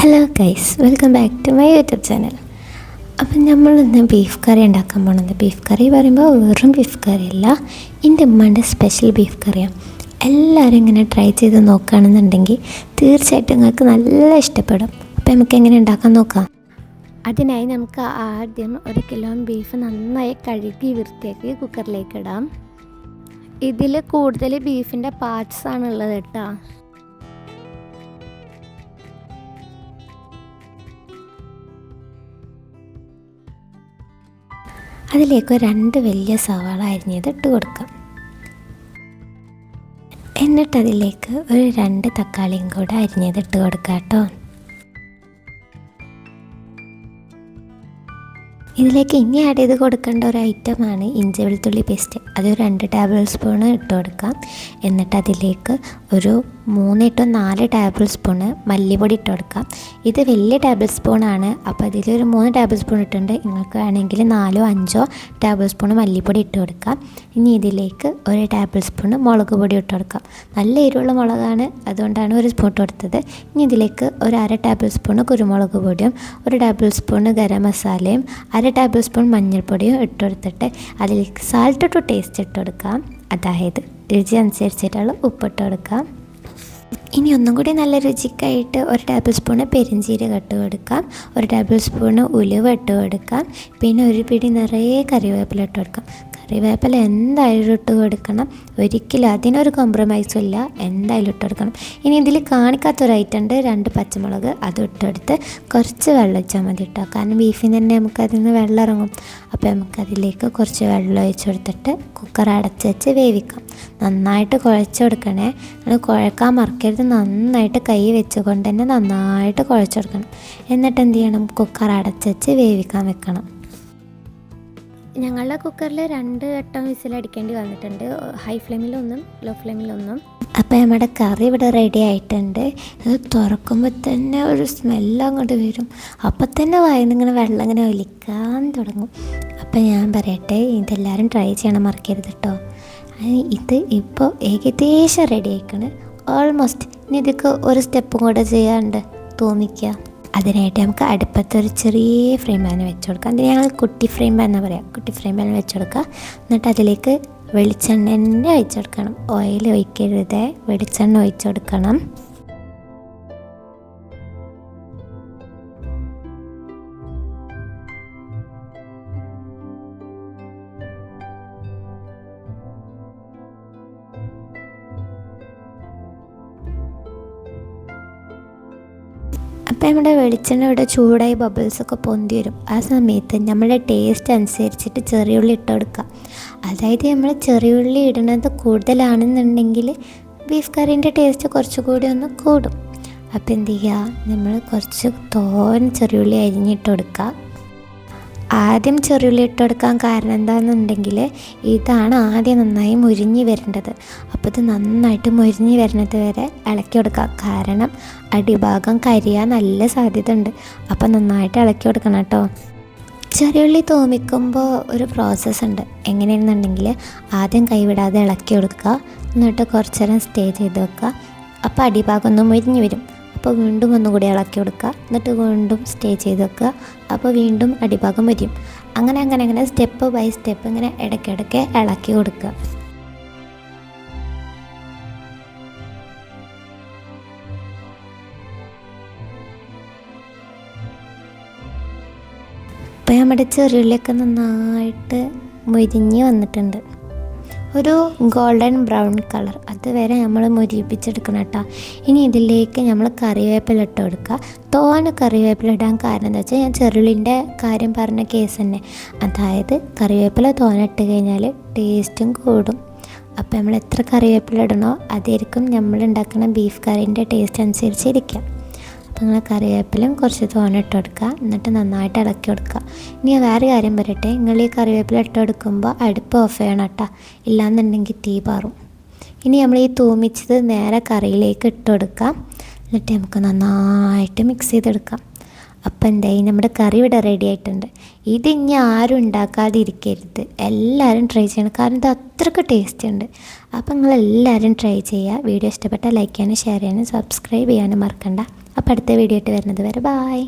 Hello guys, welcome back to my YouTube channel. അപ്പം നമ്മളിന്ന് beef കറി ഉണ്ടാക്കാൻ പോകുന്നത്. ബീഫ് കറി പറയുമ്പോൾ വെറും ബീഫ് കറിയല്ല, എൻ്റെ ഉമ്മൻ്റെ സ്പെഷ്യൽ ബീഫ് കറിയാണ്. എല്ലാവരും ഇങ്ങനെ ട്രൈ ചെയ്ത് നോക്കുകയാണെന്നുണ്ടെങ്കിൽ തീർച്ചയായിട്ടും നിങ്ങൾക്ക് നല്ല ഇഷ്ടപ്പെടും. അപ്പോൾ നമുക്ക് എങ്ങനെ ഉണ്ടാക്കാൻ നോക്കാം. അതിനായി നമുക്ക് ആദ്യം 1 കിലോ ബീഫ് നന്നായി കഴുകി വൃത്തിയാക്കി കുക്കറിലേക്ക് ഇടാം. ഇതിൽ കൂടുതൽ ബീഫിൻ്റെ പാർട്സ് ആണുള്ളത് കേട്ടോ. അതിലേക്ക് 2 വലിയ സവാള അരിഞ്ഞത് ഇട്ട് കൊടുക്കാം. എന്നിട്ട് അതിലേക്ക് ഒരു 2 തക്കാളിയും കൂടെ അരിഞ്ഞത് ഇട്ട് കൊടുക്കാം കേട്ടോ. ഇതിലേക്ക് ഇനി ആഡ് ചെയ്ത് കൊടുക്കേണ്ട ഒരു ഐറ്റമാണ് ഇഞ്ചി വെളുത്തുള്ളി പേസ്റ്റ്. അത് 2 ടേബിൾ സ്പൂൺ ഇട്ട് കൊടുക്കാം. എന്നിട്ട് അതിലേക്ക് ഒരു 3-4 ടേബിൾ സ്പൂണ് മല്ലിപ്പൊടി ഇട്ട് കൊടുക്കാം. ഇത് വലിയ ടേബിൾ സ്പൂണാണ്, അപ്പോൾ അതിലൊരു 3 ടേബിൾ സ്പൂൺ ഇട്ടുണ്ട്. നിങ്ങൾക്ക് വേണമെങ്കിൽ 4-5 ടേബിൾ സ്പൂൺ മല്ലിപ്പൊടി ഇട്ട് കൊടുക്കാം. ഇനി ഇതിലേക്ക് 1 ടേബിൾ സ്പൂൺ മുളക് പൊടി ഇട്ട് കൊടുക്കാം. നല്ല എരിവുള്ള മുളകാണ്, അതുകൊണ്ടാണ് 1 സ്പൂൺ ഇട്ട് കൊടുത്തത്. ഇനി ഇതിലേക്ക് ഒരു 1/2 ടേബിൾ സ്പൂൺ കുരുമുളക് പൊടിയും 1 ടേബിൾ സ്പൂൺ ഗരം മസാലയും 1/2 ടേബിൾ സ്പൂൺ മഞ്ഞൾപ്പൊടിയും ഇട്ട് കൊടുത്തിട്ട് അതിലേക്ക് സാൾട്ട് ടു ടേസ്റ്റ് ഇട്ട് കൊടുക്കാം. അതായത് രുചി അനുസരിച്ചിട്ടുള്ള ഉപ്പിട്ട് കൊടുക്കാം. ഇനി ഒന്നും കൂടി നല്ല രുചിക്കായിട്ട് 1 ടേബിൾ സ്പൂണ് പെരിഞ്ചീരകം ഇട്ട് കൊടുക്കാം, 1 ടേബിൾ സ്പൂണ് ഉലുവ ഇട്ട് കൊടുക്കാം, പിന്നെ ഒരു പിടി നിറയെ കറിവേപ്പില ഇട്ട് കൊടുക്കാം. കറിവേപ്പില എന്തായാലും ഇട്ട് കൊടുക്കണം, ഒരിക്കലും അതിനൊരു കോംപ്രമൈസും ഇല്ല, എന്തായാലും ഇട്ട് കൊടുക്കണം. ഇനി ഇതിൽ കാണിക്കാത്തൊരു ഐറ്റം ഉണ്ട്, 2 പച്ചമുളക്, അത് ഇട്ടെടുത്ത് കുറച്ച് വെള്ളം ഒഴിച്ചാൽ മതി കേട്ടോ. കാരണം ബീഫിൽ തന്നെ നമുക്കതിൽ നിന്ന് വെള്ളം ഇറങ്ങും. അപ്പോൾ നമുക്കതിലേക്ക് കുറച്ച് വെള്ളം ഒഴിച്ച് കൊടുത്തിട്ട് കുക്കർ അടച്ച് വെച്ച് വേവിക്കാം. നന്നായിട്ട് കുഴച്ച് കൊടുക്കണേ, അത് കുഴക്കാൻ മറക്കരുത്. നന്നായിട്ട് കൈ വെച്ചുകൊണ്ട് തന്നെ നന്നായിട്ട് കുഴച്ച് കൊടുക്കണം. എന്നിട്ട് എന്ത് ചെയ്യണം, കുക്കർ അടച്ച് വെച്ച് വേവിക്കാൻ വെക്കണം. ഞങ്ങളുടെ കുക്കറിൽ 2 വട്ടം വിസിലടിക്കേണ്ടി വന്നിട്ടുണ്ട്, ഹൈ ഫ്ലെയിമിലൊന്നും ലോ ഫ്ലെയിമിലൊന്നും. അപ്പോൾ നമ്മുടെ കറി ഇവിടെ റെഡി ആയിട്ടുണ്ട്. ഇത് തുറക്കുമ്പോൾ തന്നെ ഒരു സ്മെല്ല് അങ്ങോട്ട് വരും. അപ്പം തന്നെ വായിന്ന് ഇങ്ങനെ വെള്ളം ഇങ്ങനെ ഒലിക്കാൻ തുടങ്ങും. അപ്പം ഞാൻ പറയട്ടെ, ഇതെല്ലാവരും ട്രൈ ചെയ്യണം, മറക്കരുത് കേട്ടോ. ഇത് ഇപ്പോൾ ഏകദേശം റെഡി ആയിക്കണ്, ഓൾമോസ്റ്റ്. ഇനി ഇതൊക്കെ ഒരു സ്റ്റെപ്പും കൂടെ ചെയ്യാണ്ട് തൂമിക്കുക. അതിനായിട്ട് നമുക്ക് അടുപ്പത്തൊരു ചെറിയ ഫ്രെയിം പാൻ വെച്ച് കൊടുക്കാം. അതിന് ഞങ്ങൾ കുട്ടി ഫ്രെയിം പാൻ എന്നാണ് പറയുക. കുട്ടി ഫ്രെയിം പാൻ വെച്ച് കൊടുക്കുക. എന്നിട്ട് അതിലേക്ക് വെളിച്ചെണ്ണ തന്നെ ഒഴിച്ച് കൊടുക്കണം. ഓയിൽ ഒഴിക്കരുത്, വെളിച്ചെണ്ണ ഒഴിച്ച് കൊടുക്കണം. അപ്പോൾ നമ്മുടെ വെളിച്ചെണ്ണ ഇവിടെ ചൂടായി ബബിൾസൊക്കെ പൊന്തി വരും. ആ സമയത്ത് നമ്മുടെ ടേസ്റ്റ് അനുസരിച്ചിട്ട് ചെറിയുള്ളി ഇട്ട് കൊടുക്കുക. അതായത് നമ്മൾ ചെറിയുള്ളി ഇടുന്നത് കൂടുതലാണെന്നുണ്ടെങ്കിൽ ബീഫ് കറീൻ്റെ ടേസ്റ്റ് കുറച്ചുകൂടി ഒന്ന് കൂടും. അപ്പോൾ എന്ത് ചെയ്യുക, നമ്മൾ കുറച്ച് തോനെ ചെറിയുള്ളി അരിഞ്ഞിട്ട് കൊടുക്കുക. ആദ്യം ചെറിയുള്ളി ഇട്ട് കൊടുക്കാൻ കാരണം എന്താണെന്നുണ്ടെങ്കിൽ ഇതാണ് ആദ്യം നന്നായി മുരിഞ്ഞ് വരേണ്ടത്. അപ്പോൾ ഇത് നന്നായിട്ട് മുരിഞ്ഞ് വരുന്നത് വരെ ഇളക്കി കൊടുക്കുക. കാരണം അടിഭാഗം കരിയാൻ നല്ല സാധ്യത ഉണ്ട്. അപ്പോൾ നന്നായിട്ട് ഇളക്കി കൊടുക്കണം കേട്ടോ. ചെറിയുള്ളി തോമിക്കുമ്പോൾ ഒരു പ്രോസസ്സ് ഉണ്ട്. എങ്ങനെയാണെന്നുണ്ടെങ്കിൽ ആദ്യം കൈവിടാതെ ഇളക്കി കൊടുക്കുക, എന്നിട്ട് കുറച്ച് നേരം സ്റ്റേ ചെയ്ത് വെക്കുക. അപ്പോൾ അടിഭാഗം ഒന്ന് മുരിഞ്ഞ് വരും. അപ്പോൾ വീണ്ടും ഒന്നുകൂടി ഇളക്കി കൊടുക്കുക, എന്നിട്ട് വീണ്ടും സ്റ്റേ ചെയ്ത് വെക്കുക. അപ്പോൾ വീണ്ടും അടിഭാഗം വരും. അങ്ങനെ സ്റ്റെപ്പ് ബൈ സ്റ്റെപ്പ് ഇങ്ങനെ ഇടയ്ക്കിടയ്ക്ക് ഇളക്കി കൊടുക്കുക. അപ്പോൾ നമ്മുടെ ചെറിയുള്ളിയൊക്കെ നന്നായിട്ട് മുരിഞ്ഞ് വന്നിട്ടുണ്ട്. ഒരു ഗോൾഡൻ ബ്രൗൺ കളർ അതുവരെ നമ്മൾ മുരിപ്പിച്ചെടുക്കണം കേട്ടോ. ഇനി ഇതിലേക്ക് നമ്മൾ കറിവേപ്പില ഇട്ട് കൊടുക്കുക. തോനെ കറിവേപ്പില ഇടാൻ കാരണം എന്താ വെച്ചാൽ ഞാൻ ചെറുള്ളിൻ്റെ കാര്യം പറഞ്ഞ കേസ് തന്നെ. അതായത് കറിവേപ്പില തോനെ ഇട്ട് കഴിഞ്ഞാൽ ടേസ്റ്റും കൂടും. അപ്പോൾ നമ്മൾ എത്ര കറിവേപ്പില ഇടണോ അതായിരിക്കും നമ്മൾ ഉണ്ടാക്കുന്ന ബീഫ് കറീൻ്റെ ടേസ്റ്റ് അനുസരിച്ചിരിക്കാം. അപ്പോൾ നിങ്ങൾ കറിവേപ്പിലും കുറച്ച് തോനെ ഇട്ട് കൊടുക്കുക, എന്നിട്ട് നന്നായിട്ട് ഇളക്കി കൊടുക്കുക. ഇനി വേറെ കാര്യം പറയട്ടെ, നിങ്ങൾ ഈ കറിവേപ്പില ഇട്ട് കൊടുക്കുമ്പോൾ അടുപ്പ് ഓഫ് ചെയ്യണം കേട്ടോ, ഇല്ലാന്നുണ്ടെങ്കിൽ തീ പാറും. ഇനി നമ്മൾ ഈ തൂമിച്ചത് നേരെ കറിയിലേക്ക് ഇട്ട് കൊടുക്കാം. എന്നിട്ട് നമുക്ക് നന്നായിട്ട് മിക്സ് ചെയ്തെടുക്കാം. അപ്പം എന്തായി, നമ്മുടെ കറി ഇവിടെ റെഡി ആയിട്ടുണ്ട്. ഇത് ഇനി ആരും ഉണ്ടാക്കാതിരിക്കരുത്, എല്ലാവരും ട്രൈ ചെയ്യണം. കാരണം ഇത് അത്രയ്ക്ക് ടേസ്റ്റ് ഉണ്ട്. അപ്പം നിങ്ങളെല്ലാവരും ട്രൈ ചെയ്യുക. വീഡിയോ ഇഷ്ടപ്പെട്ടാൽ ലൈക്ക് ചെയ്യാനും ഷെയർ ചെയ്യാനും സബ്സ്ക്രൈബ് ചെയ്യാനും മറക്കണ്ട. അപ്പോൾ അടുത്ത വീഡിയോ ആയിട്ട് വരുന്നത് വരെ ബായ്.